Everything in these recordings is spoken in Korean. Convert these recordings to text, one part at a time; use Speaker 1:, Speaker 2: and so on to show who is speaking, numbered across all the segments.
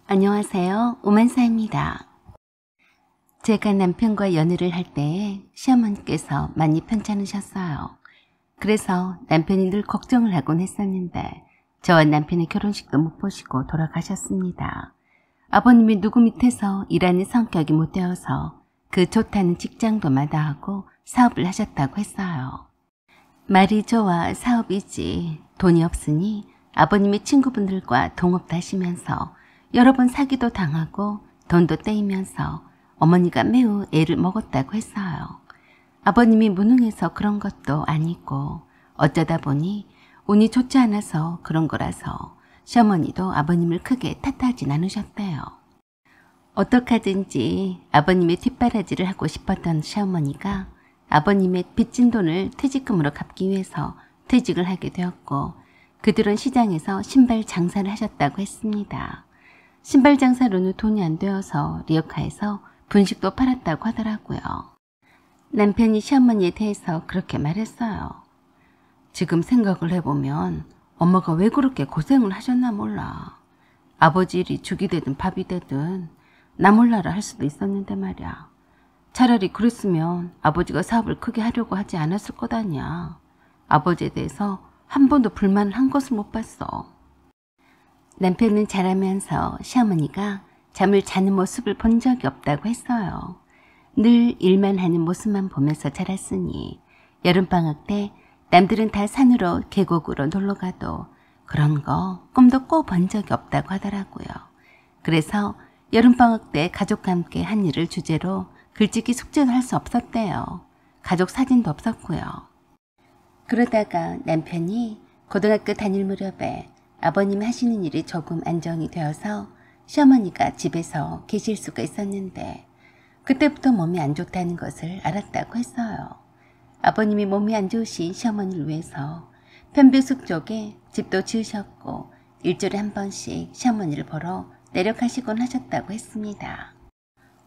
Speaker 1: 안녕하세요. 오만사입니다. 제가 남편과 연애를 할 때 시어머니께서 많이 편찮으셨어요. 그래서 남편이 늘 걱정을 하곤 했었는데 저와 남편의 결혼식도 못 보시고 돌아가셨습니다. 아버님이 누구 밑에서 일하는 성격이 못 되어서 그 좋다는 직장도 마다하고 사업을 하셨다고 했어요. 말이 좋아 사업이지 돈이 없으니 아버님이 친구분들과 동업도 하시면서 여러 번 사기도 당하고 돈도 떼이면서 어머니가 매우 애를 먹었다고 했어요. 아버님이 무능해서 그런 것도 아니고 어쩌다 보니 운이 좋지 않아서 그런 거라서 시어머니도 아버님을 크게 탓하진 않으셨대요. 어떡하든지 아버님의 뒷바라지를 하고 싶었던 시어머니가 아버님의 빚진 돈을 퇴직금으로 갚기 위해서 퇴직을 하게 되었고 그들은 시장에서 신발 장사를 하셨다고 했습니다. 신발 장사로는 돈이 안 되어서 리어카에서 분식도 팔았다고 하더라고요. 남편이 시어머니에 대해서 그렇게 말했어요. 지금 생각을 해보면 엄마가 왜 그렇게 고생을 하셨나 몰라. 아버지 일이 죽이 되든 밥이 되든 나 몰라라 할 수도 있었는데 말이야. 차라리 그랬으면 아버지가 사업을 크게 하려고 하지 않았을 것 아니야. 아버지에 대해서 한 번도 불만을 한 것을 못 봤어. 남편은 자라면서 시어머니가 잠을 자는 모습을 본 적이 없다고 했어요. 늘 일만 하는 모습만 보면서 자랐으니 여름방학 때 남들은 다 산으로 계곡으로 놀러가도 그런 거 꿈도 꿔본 적이 없다고 하더라고요. 그래서 여름방학 때 가족과 함께 한 일을 주제로 글짓기 숙제도 할 수 없었대요. 가족 사진도 없었고요. 그러다가 남편이 고등학교 다닐 무렵에 아버님이 하시는 일이 조금 안정이 되어서 시어머니가 집에서 계실 수가 있었는데 그때부터 몸이 안 좋다는 것을 알았다고 했어요. 아버님이 몸이 안 좋으신 시어머니를 위해서 편백숲 쪽에 집도 지으셨고 일주일에 한 번씩 시어머니를 보러 내려가시곤 하셨다고 했습니다.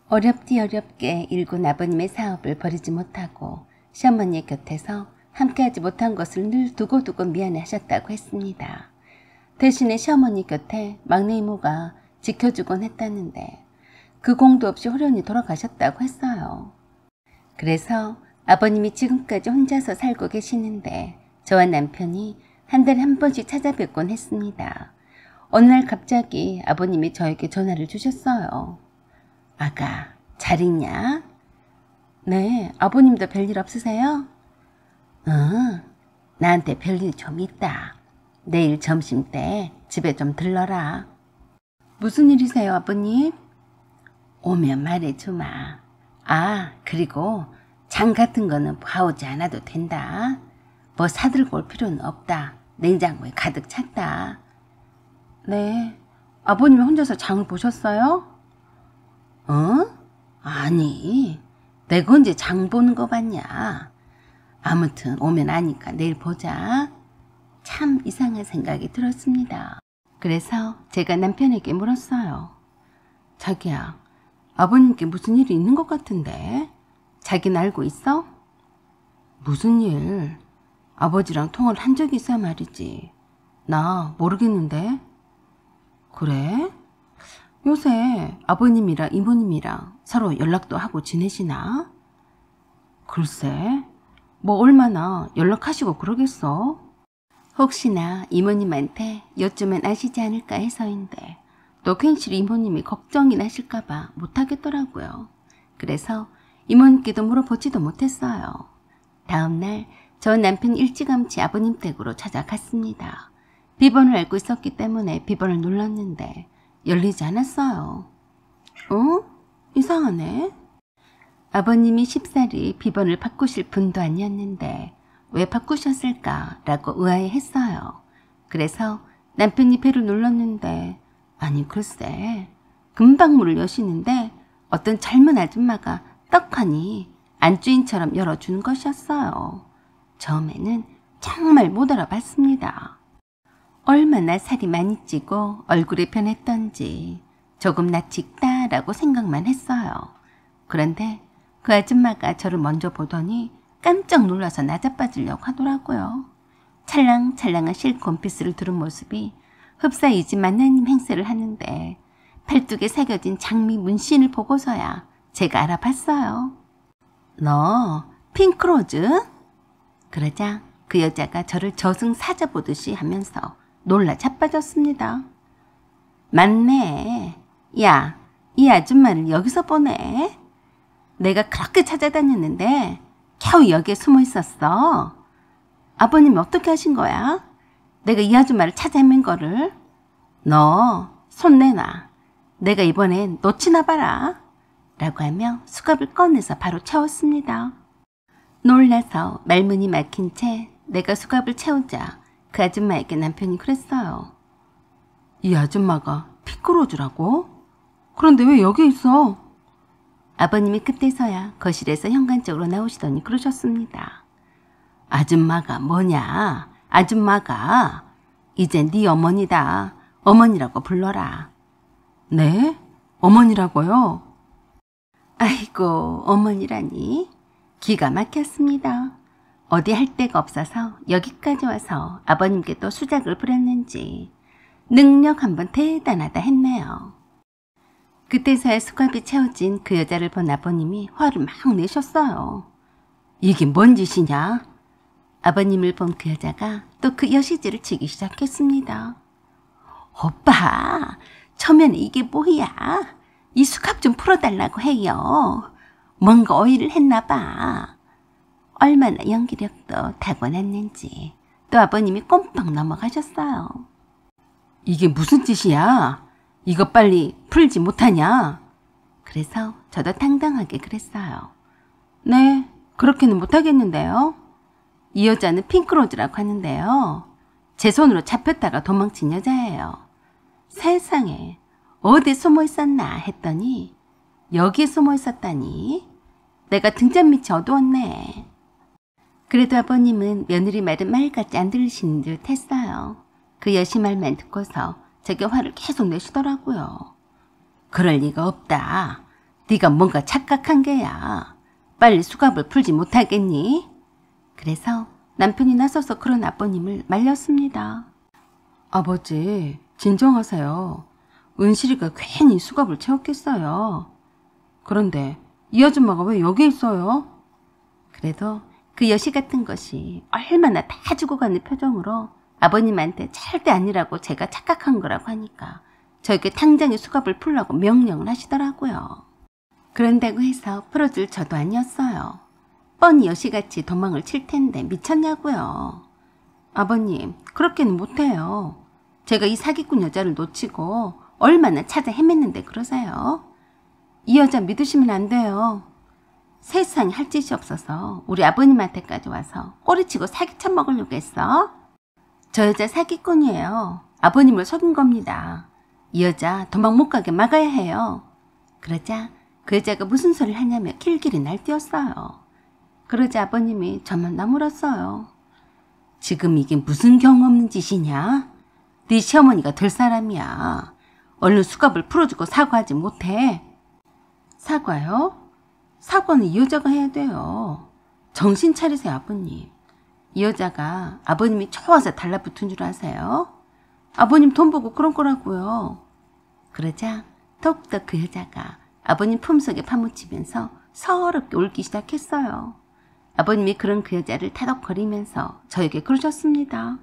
Speaker 1: 어렵디 어렵게 일군 아버님의 사업을 버리지 못하고 시어머니의 곁에서 함께하지 못한 것을 늘 두고두고 미안해 하셨다고 했습니다. 대신에 시어머니 곁에 막내 이모가 지켜주곤 했다는데 그 공도 없이 호련히 돌아가셨다고 했어요. 그래서 아버님이 지금까지 혼자서 살고 계시는데 저와 남편이 한 달에 한 번씩 찾아뵙곤 했습니다. 어느 날 갑자기 아버님이 저에게 전화를 주셨어요. 아가, 잘 있냐? 네, 아버님도 별일 없으세요? 응, 나한테 별일 좀 있다. 내일 점심 때 집에 좀 들러라. 무슨 일이세요, 아버님? 오면 말해주마. 아, 그리고 장 같은 거는 봐오지 않아도 된다. 뭐 사들고 올 필요는 없다. 냉장고에 가득 찼다. 네, 아버님이 혼자서 장을 보셨어요? 어? 아니, 내가 언제 장 보는 거 봤냐. 아무튼 오면 아니까 내일 보자. 참 이상한 생각이 들었습니다. 그래서 제가 남편에게 물었어요. 자기야, 아버님께 무슨 일이 있는 것 같은데? 자기는 알고 있어? 무슨 일? 아버지랑 통화를 한 적이 있어야 말이지. 나 모르겠는데. 그래? 요새 아버님이랑 이모님이랑 서로 연락도 하고 지내시나? 글쎄, 뭐 얼마나 연락하시고 그러겠어? 혹시나 이모님한테 요즘엔 아시지 않을까 해서인데 또 괜시리 이모님이 걱정이 나실까봐 못하겠더라고요. 그래서 이모님께도 물어보지도 못했어요. 다음날 저 남편 일찌감치 아버님 댁으로 찾아갔습니다. 비번을 알고 있었기 때문에 비번을 눌렀는데 열리지 않았어요. 어? 이상하네. 아버님이 쉽사리 비번을 바꾸실 분도 아니었는데 왜 바꾸셨을까라고 의아해했어요. 그래서 남편이 배를 눌렀는데 아니 글쎄 금방 문을 여시는데 어떤 젊은 아줌마가 떡하니 안주인처럼 열어주는 것이었어요. 처음에는 정말 못 알아봤습니다. 얼마나 살이 많이 찌고 얼굴이 변했던지 조금 낯이 익다라고 생각만 했어요. 그런데 그 아줌마가 저를 먼저 보더니 깜짝 놀라서 나자빠지려고 하더라고요. 찰랑찰랑한 실크 원피스를 두른 모습이 흡사이지 만나님 행세를 하는데 팔뚝에 새겨진 장미 문신을 보고서야 제가 알아봤어요. 너 핑크로즈? 그러자 그 여자가 저를 저승사자 보듯이 하면서 놀라 자빠졌습니다. 맞네. 야, 이 아줌마를 여기서 보네. 내가 그렇게 찾아다녔는데 겨우 여기에 숨어 있었어. 아버님이 어떻게 하신 거야? 내가 이 아줌마를 찾아 헤맨 거를. 너 손 내놔. 내가 이번엔 놓치나 봐라. 라고 하며 수갑을 꺼내서 바로 채웠습니다. 놀라서 말문이 막힌 채 내가 수갑을 채우자 그 아줌마에게 남편이 그랬어요. 이 아줌마가 핑크로즈라고? 그런데 왜 여기 있어? 아버님이 그때서야 거실에서 현관쪽으로 나오시더니 그러셨습니다. 아줌마가 뭐냐? 아줌마가 이제 네 어머니다. 어머니라고 불러라. 네? 어머니라고요? 아이고, 어머니라니. 기가 막혔습니다. 어디 할 데가 없어서 여기까지 와서 아버님께 또 수작을 부렸는지 능력 한번 대단하다 했네요. 그때서야 수갑이 채워진 그 여자를 본 아버님이 화를 막 내셨어요. 이게 뭔 짓이냐? 아버님을 본 그 여자가 또 그 여시지를 치기 시작했습니다. 오빠, 처음에는 이게 뭐야? 이 수갑 좀 풀어달라고 해요. 뭔가 오해를 했나 봐. 얼마나 연기력도 타고났는지 또 아버님이 꼼빡 넘어가셨어요. 이게 무슨 짓이야? 이거 빨리 풀지 못하냐? 그래서 저도 당당하게 그랬어요. 네, 그렇게는 못하겠는데요. 이 여자는 핑크로즈라고 하는데요. 제 손으로 잡혔다가 도망친 여자예요. 세상에 어디 숨어 있었나 했더니 여기에 숨어 있었다니. 내가 등잔 밑이 어두웠네. 그래도 아버님은 며느리 말은 말같이 안 들으시는 듯 했어요. 그 여시 말만 듣고서 제게 화를 계속 내시더라고요. 그럴 리가 없다. 네가 뭔가 착각한 게야. 빨리 수갑을 풀지 못하겠니? 그래서 남편이 나서서 그런 아버님을 말렸습니다. 아버지, 진정하세요. 은실이가 괜히 수갑을 채웠겠어요. 그런데 이 아줌마가 왜 여기 있어요? 그래도 그 여시 같은 것이 얼마나 다 죽어가는 표정으로 아버님한테 절대 아니라고 제가 착각한 거라고 하니까 저에게 당장에 수갑을 풀라고 명령을 하시더라고요. 그런다고 해서 풀어줄 저도 아니었어요. 뻔히 여시같이 도망을 칠 텐데 미쳤냐고요. 아버님, 그렇게는 못해요. 제가 이 사기꾼 여자를 놓치고 얼마나 찾아 헤맸는데 그러세요? 이 여자 믿으시면 안 돼요. 세상에 할 짓이 없어서 우리 아버님한테까지 와서 꼬리치고 사기쳐 먹으려고 했어? 저 여자 사기꾼이에요. 아버님을 속인 겁니다. 이 여자 도망 못 가게 막아야 해요. 그러자 그 여자가 무슨 소리를 하냐며 길길이 날뛰었어요. 그러자 아버님이 저만 나무랐어요. 지금 이게 무슨 경우 없는 짓이냐? 네 시어머니가 될 사람이야. 얼른 수갑을 풀어주고 사과하지 못해. 사과요? 사과는 이 여자가 해야 돼요. 정신 차리세요, 아버님. 이 여자가 아버님이 좋아서 달라붙은 줄 아세요? 아버님 돈 보고 그런 거라고요. 그러자 더욱더 그 여자가 아버님 품속에 파묻히면서 서럽게 울기 시작했어요. 아버님이 그런 그 여자를 타덕거리면서 저에게 그러셨습니다.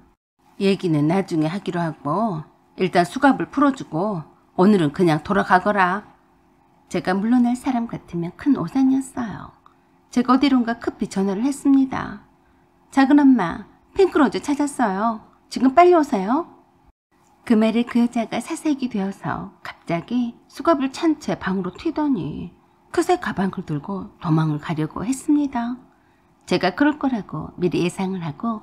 Speaker 1: 얘기는 나중에 하기로 하고 일단 수갑을 풀어주고 오늘은 그냥 돌아가거라. 제가 물러날 사람 같으면 큰 오산이었어요. 제가 어디론가 급히 전화를 했습니다. 작은엄마, 핑크로즈 찾았어요. 지금 빨리 오세요. 그 말에 그 여자가 사색이 되어서 갑자기 수갑을 찬 채 방으로 튀더니 그새 가방을 들고 도망을 가려고 했습니다. 제가 그럴 거라고 미리 예상을 하고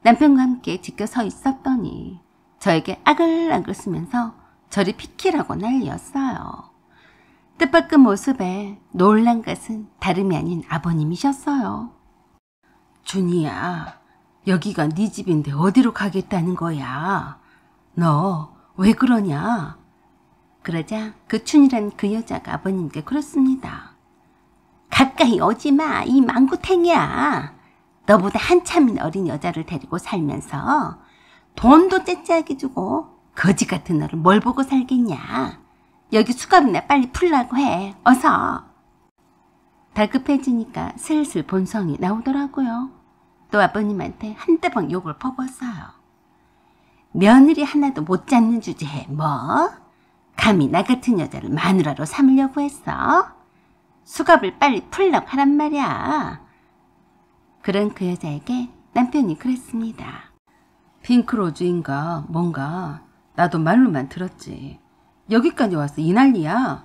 Speaker 1: 남편과 함께 지켜 서 있었더니 저에게 아글아글 쓰면서 저리 비키라고 난리였어요. 뜻밖의 모습에 놀란 것은 다름이 아닌 아버님이셨어요. 준이야, 여기가 네 집인데 어디로 가겠다는 거야? 너 왜 그러냐? 그러자 그 춘이란 그 여자가 아버님께 그렇습니다. 가까이 오지마, 이 망구탱이야. 너보다 한참 어린 여자를 데리고 살면서 돈도 째째하게 주고 거지 같은 너를 뭘 보고 살겠냐. 여기 수갑이나 빨리 풀라고 해. 어서. 다급해지니까 슬슬 본성이 나오더라고요. 또 아버님한테 한대방 욕을 퍼붓어요. 며느리 하나도 못 잡는 주제에 뭐? 감히 나 같은 여자를 마누라로 삼으려고 했어? 수갑을 빨리 풀라고 하란 말이야. 그런 그 여자에게 남편이 그랬습니다. 핑크로즈인가 뭔가 나도 말로만 들었지. 여기까지 와서 이 난리야.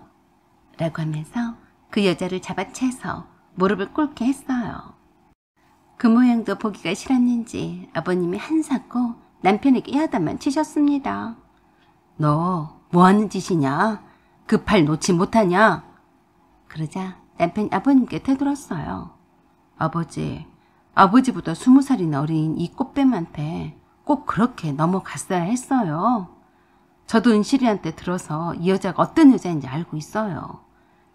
Speaker 1: 라고 하면서 그 여자를 잡아채서 무릎을 꿇게 했어요. 그 모양도 보기가 싫었는지 아버님이 한사코 남편에게 야단만 치셨습니다. 너 뭐하는 짓이냐? 그 팔 놓지 못하냐? 그러자 남편이 아버님께 되돌았어요. 아버지보다 20살이나 어린 이 꽃뱀한테 꼭 그렇게 넘어갔어야 했어요. 저도 은실이한테 들어서 이 여자가 어떤 여자인지 알고 있어요.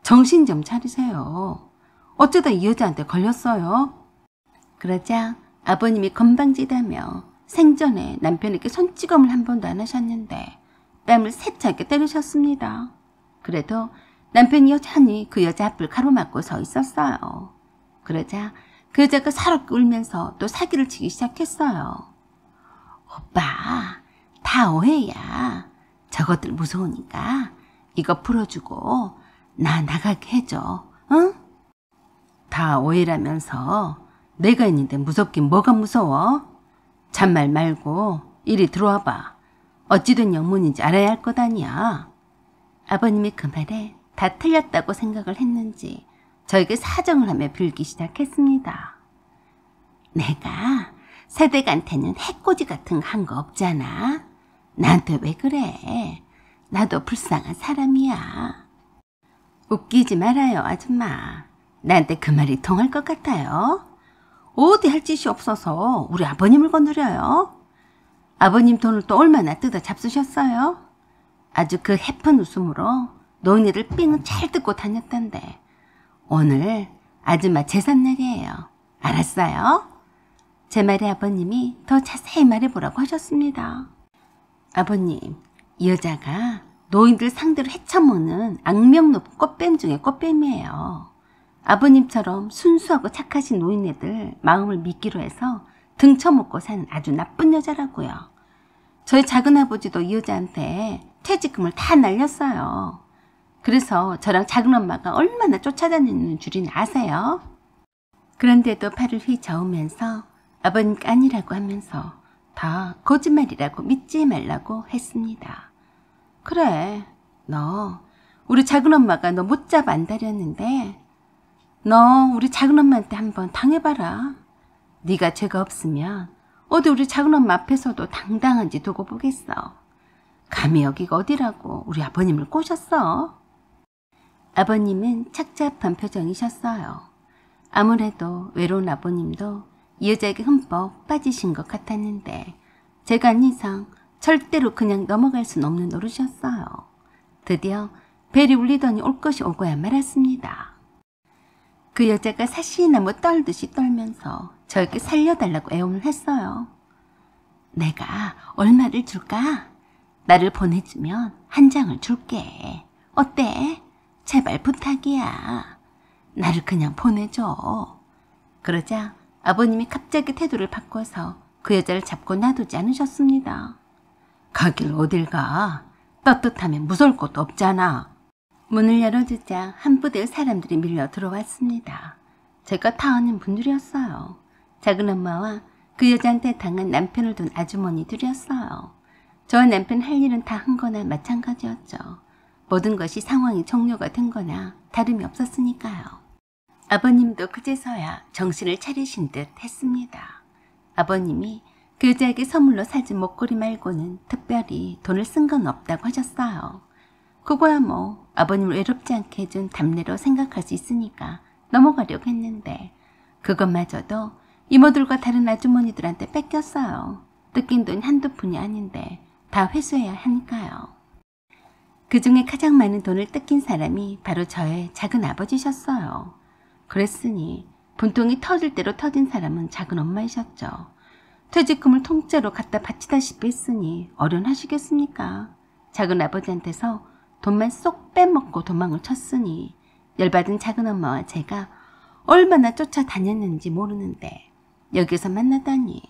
Speaker 1: 정신 좀 차리세요. 어쩌다 이 여자한테 걸렸어요? 그러자 아버님이 건방지다며 생전에 남편에게 손찌검을 한 번도 안 하셨는데 뺨을 세차게 때리셨습니다. 그래도 남편이 여전히 그 여자 앞을 가로막고 서 있었어요. 그러자 그 여자가 서럽게 울면서 또 사기를 치기 시작했어요. 오빠, 다 오해야. 저것들 무서우니까 이거 풀어주고 나 나가게 해줘. 응? 다 오해라면서 내가 있는데 무섭긴 뭐가 무서워? 잔말 말고 이리 들어와봐. 어찌된 영문인지 알아야 할 것 아니야. 아버님이 그 말에 다 틀렸다고 생각을 했는지 저에게 사정을 하며 빌기 시작했습니다. 내가 새댁한테는 해코지 같은 거 한 거 없잖아. 나한테 왜 그래? 나도 불쌍한 사람이야. 웃기지 말아요, 아줌마. 나한테 그 말이 통할 것 같아요. 어디 할 짓이 없어서 우리 아버님을 거느려요? 아버님 돈을 또 얼마나 뜯어 잡수셨어요? 아주 그 해픈 웃음으로 노인네들 삥은 잘 뜯고 다녔던데 오늘 아줌마 제삿날이에요. 알았어요? 제 말에 아버님이 더 자세히 말해보라고 하셨습니다. 아버님, 이 여자가 노인들 상대로 헤쳐먹는 악명 높은 꽃뱀 중에 꽃뱀이에요. 아버님처럼 순수하고 착하신 노인네들 마음을 믿기로 해서 등쳐먹고 사는 아주 나쁜 여자라고요. 저희 작은아버지도 이 여자한테 퇴직금을 다 날렸어요. 그래서 저랑 작은엄마가 얼마나 쫓아다니는 줄이나 아세요? 그런데도 팔을 휘저으면서 아버님께 아니라고 하면서 다 거짓말이라고 믿지 말라고 했습니다. 그래, 너 우리 작은엄마가 너 못 잡아 안달이었는데 너 우리 작은엄마한테 한번 당해봐라. 네가 죄가 없으면 어디 우리 작은엄마 앞에서도 당당한지 두고 보겠어. 감히 여기가 어디라고 우리 아버님을 꼬셨어. 아버님은 착잡한 표정이셨어요. 아무래도 외로운 아버님도 이 여자에게 흠뻑 빠지신 것 같았는데 제가 한 이상 절대로 그냥 넘어갈 순 없는 노릇이었어요. 드디어 벨이 울리더니 올 것이 오고야 말았습니다. 그 여자가 사시나무 떨듯이 떨면서 저에게 살려달라고 애원을 했어요. 내가 얼마를 줄까? 나를 보내주면 한 장을 줄게. 어때? 제발 부탁이야. 나를 그냥 보내줘. 그러자 아버님이 갑자기 태도를 바꿔서 그 여자를 잡고 놔두지 않으셨습니다. 가길 어딜 가? 떳떳하면 무서울 것도 없잖아. 문을 열어주자 한 부대 사람들이 밀려 들어왔습니다. 제가 다 아는 분들이었어요. 작은엄마와 그 여자한테 당한 남편을 둔 아주머니들이었어요. 저와 남편 할 일은 다 한 거나 마찬가지였죠. 모든 것이 상황이 종료가 된 거나 다름이 없었으니까요. 아버님도 그제서야 정신을 차리신 듯 했습니다. 아버님이 그 여자에게 선물로 사준 목걸이 말고는 특별히 돈을 쓴 건 없다고 하셨어요. 그거야 뭐 아버님을 외롭지 않게 해준 답례로 생각할 수 있으니까 넘어가려고 했는데 그것마저도 이모들과 다른 아주머니들한테 뺏겼어요. 뜯긴 돈이 한두 푼이 아닌데 다 회수해야 하니까요. 그 중에 가장 많은 돈을 뜯긴 사람이 바로 저의 작은 아버지셨어요. 그랬으니 분통이 터질 대로 터진 사람은 작은 엄마이셨죠. 퇴직금을 통째로 갖다 바치다시피 했으니 어련하시겠습니까? 작은 아버지한테서 돈만 쏙 빼먹고 도망을 쳤으니 열받은 작은엄마와 제가 얼마나 쫓아다녔는지 모르는데 여기서 만나다니.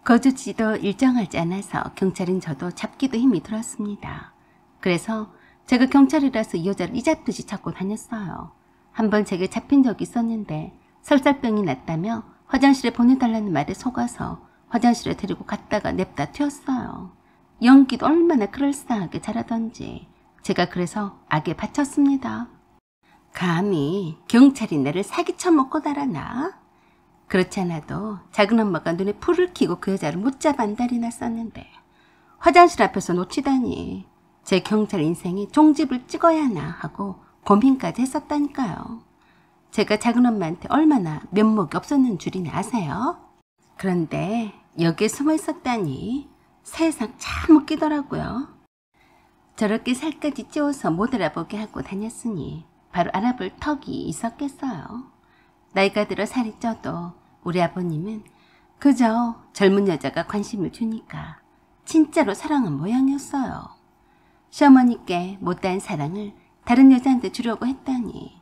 Speaker 1: 거주지도 일정하지 않아서 경찰인 저도 잡기도 힘이 들었습니다. 그래서 제가 경찰이라서 이 여자를 이잡듯이 찾고 다녔어요. 한번 제게 잡힌 적이 있었는데 설사병이 났다며 화장실에 보내달라는 말에 속아서 화장실에 데리고 갔다가 냅다 튀었어요. 연기도 얼마나 그럴싸하게 잘하던지 제가 그래서 악에 바쳤습니다. 감히 경찰이 나를 사기쳐 먹고 달아나? 그렇지 않아도 작은엄마가 눈에 불을 켜고 그 여자를 못잡아 안달이 났었는데 화장실 앞에서 놓치다니 제 경찰 인생에 종집을 찍어야 하나 하고 고민까지 했었다니까요. 제가 작은엄마한테 얼마나 면목이 없었는 줄이나 아세요? 그런데 여기에 숨어 있었다니 세상 참 웃기더라고요. 저렇게 살까지 찌워서 못 알아보게 하고 다녔으니 바로 알아볼 턱이 있었겠어요. 나이가 들어 살이 쪄도 우리 아버님은 그저 젊은 여자가 관심을 주니까 진짜로 사랑한 모양이었어요. 시어머니께 못다한 사랑을 다른 여자한테 주려고 했다니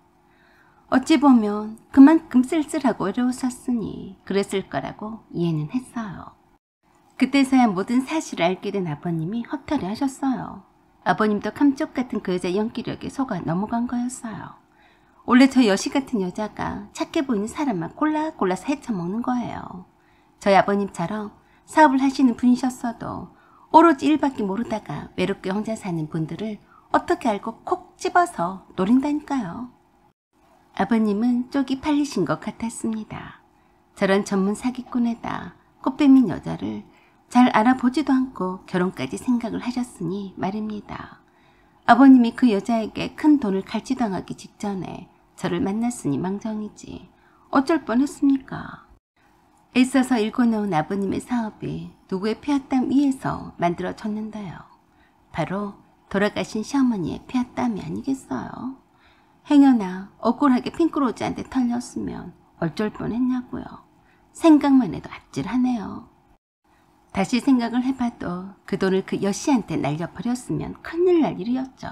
Speaker 1: 어찌 보면 그만큼 쓸쓸하고 어려웠었으니 그랬을 거라고 이해는 했어요. 그때서야 모든 사실을 알게 된 아버님이 허탈해 하셨어요. 아버님도 감쪽 같은 그 여자 연기력에 속아 넘어간 거였어요. 원래 저 여시 같은 여자가 착해 보이는 사람만 골라서 헤쳐먹는 거예요. 저희 아버님처럼 사업을 하시는 분이셨어도 오로지 일밖에 모르다가 외롭게 혼자 사는 분들을 어떻게 알고 콕 집어서 노린다니까요. 아버님은 쪽이 팔리신 것 같았습니다. 저런 전문 사기꾼에다 꽃뱀인 여자를 잘 알아보지도 않고 결혼까지 생각을 하셨으니 말입니다. 아버님이 그 여자에게 큰 돈을 갈취당하기 직전에 저를 만났으니 망정이지 어쩔 뻔했습니까? 애써서 일궈놓은 아버님의 사업이 누구의 피아땀 위에서 만들어졌는데요. 바로 돌아가신 시어머니의 피아땀이 아니겠어요? 행여나 억울하게 핑크로즈한테 털렸으면 어쩔 뻔했냐고요. 생각만 해도 아찔하네요. 다시 생각을 해봐도 그 돈을 그 여씨한테 날려버렸으면 큰일 날 일이었죠.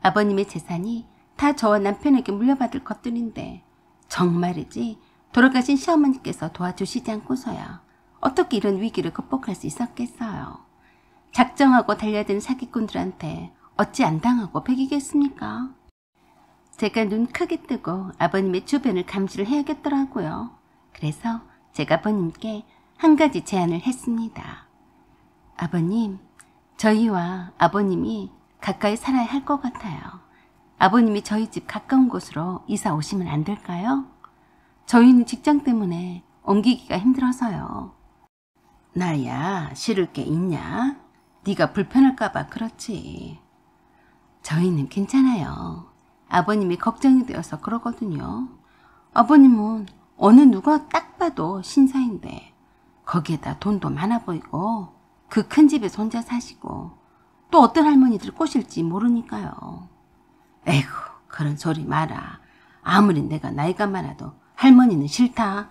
Speaker 1: 아버님의 재산이 다 저와 남편에게 물려받을 것들인데 정말이지 돌아가신 시어머니께서 도와주시지 않고서야 어떻게 이런 위기를 극복할 수 있었겠어요. 작정하고 달려든 사기꾼들한테 어찌 안 당하고 배기겠습니까? 제가 눈 크게 뜨고 아버님의 주변을 감시를 해야겠더라고요. 그래서 제가 아버님께 한 가지 제안을 했습니다. 아버님, 저희와 아버님이 가까이 살아야 할 것 같아요. 아버님이 저희 집 가까운 곳으로 이사 오시면 안 될까요? 저희는 직장 때문에 옮기기가 힘들어서요. 나야 싫을 게 있냐? 네가 불편할까봐 그렇지. 저희는 괜찮아요. 아버님이 걱정이 되어서 그러거든요. 아버님은 어느 누가 딱 봐도 신사인데 거기에다 돈도 많아 보이고 그 큰 집에서 혼자 사시고 또 어떤 할머니들 꼬실지 모르니까요. 에이구, 그런 소리 마라. 아무리 내가 나이가 많아도 할머니는 싫다.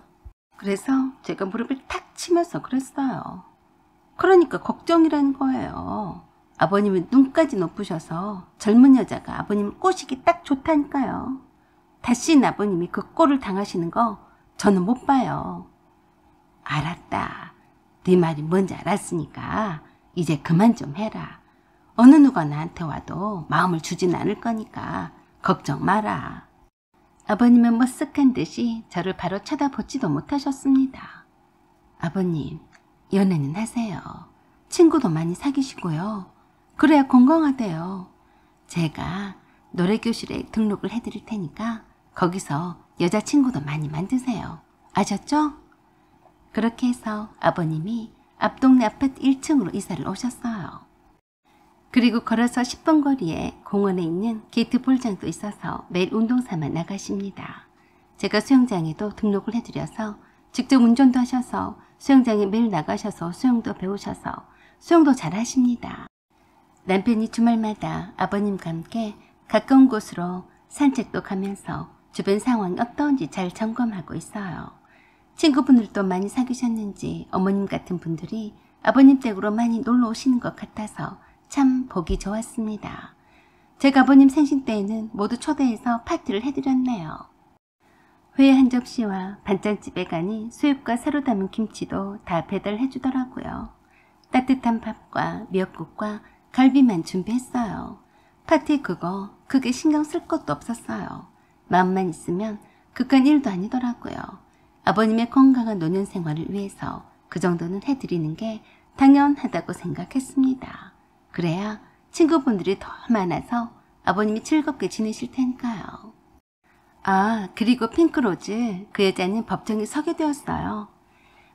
Speaker 1: 그래서 제가 무릎을 탁 치면서 그랬어요. 그러니까 걱정이라는 거예요. 아버님은 눈까지 높으셔서 젊은 여자가 아버님을 꼬시기 딱 좋다니까요. 다시는 아버님이 그 꼴을 당하시는 거 저는 못 봐요. 알았다. 네 말이 뭔지 알았으니까 이제 그만 좀 해라. 어느 누가 나한테 와도 마음을 주진 않을 거니까 걱정 마라. 아버님은 머쓱한 듯이 저를 바로 쳐다보지도 못하셨습니다. 아버님, 연애는 하세요. 친구도 많이 사귀시고요. 그래야 건강하대요. 제가 노래교실에 등록을 해드릴 테니까 거기서 여자친구도 많이 만드세요. 아셨죠? 그렇게 해서 아버님이 앞동네 아파트 1층으로 이사를 오셨어요. 그리고 걸어서 10분 거리에 공원에 있는 게이트 볼장도 있어서 매일 운동삼아 나가십니다. 제가 수영장에도 등록을 해드려서 직접 운전도 하셔서 수영장에 매일 나가셔서 수영도 배우셔서 수영도 잘 하십니다. 남편이 주말마다 아버님과 함께 가까운 곳으로 산책도 가면서 주변 상황이 어떤지 잘 점검하고 있어요. 친구분들도 많이 사귀셨는지 어머님 같은 분들이 아버님 댁으로 많이 놀러 오시는 것 같아서 참 보기 좋았습니다. 제가 아버님 생신 때에는 모두 초대해서 파티를 해드렸네요. 회 한 접시와 반찬집에 가니 수육과 새로 담은 김치도 다 배달해주더라고요. 따뜻한 밥과 미역국과 갈비만 준비했어요. 파티 그거 그게 신경 쓸 것도 없었어요. 마음만 있으면 그건 일도 아니더라고요. 아버님의 건강한 노년 생활을 위해서 그 정도는 해드리는 게 당연하다고 생각했습니다. 그래야 친구분들이 더 많아서 아버님이 즐겁게 지내실 테니까요. 아, 그리고 핑크로즈, 그 여자는 법정에 서게 되었어요.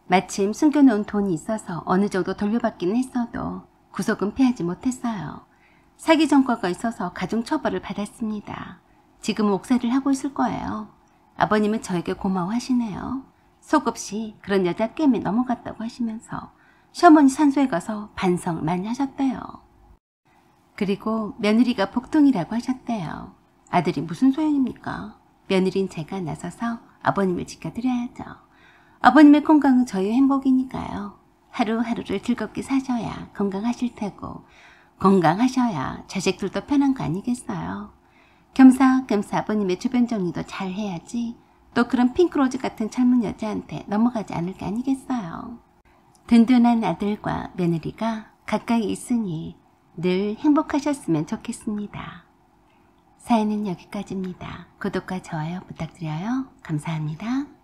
Speaker 1: 마침 숨겨놓은 돈이 있어서 어느 정도 돌려받기는 했어도 구속은 피하지 못했어요. 사기 전과가 있어서 가중처벌을 받았습니다. 지금은 옥살이를 하고 있을 거예요. 아버님은 저에게 고마워하시네요. 속없이 그런 여자 게임에 넘어갔다고 하시면서 시어머니 산소에 가서 반성을 많이 하셨대요. 그리고 며느리가 복통이라고 하셨대요. 아들이 무슨 소용입니까? 며느리인 제가 나서서 아버님을 지켜드려야죠. 아버님의 건강은 저희의 행복이니까요. 하루하루를 즐겁게 사셔야 건강하실 테고 건강하셔야 자식들도 편한 거 아니겠어요. 겸사겸사 아버님의 주변 정리도 잘 해야지 또 그런 핑크로즈 같은 젊은 여자한테 넘어가지 않을 게 아니겠어요. 든든한 아들과 며느리가 가까이 있으니 늘 행복하셨으면 좋겠습니다. 사연은 여기까지입니다. 구독과 좋아요 부탁드려요. 감사합니다.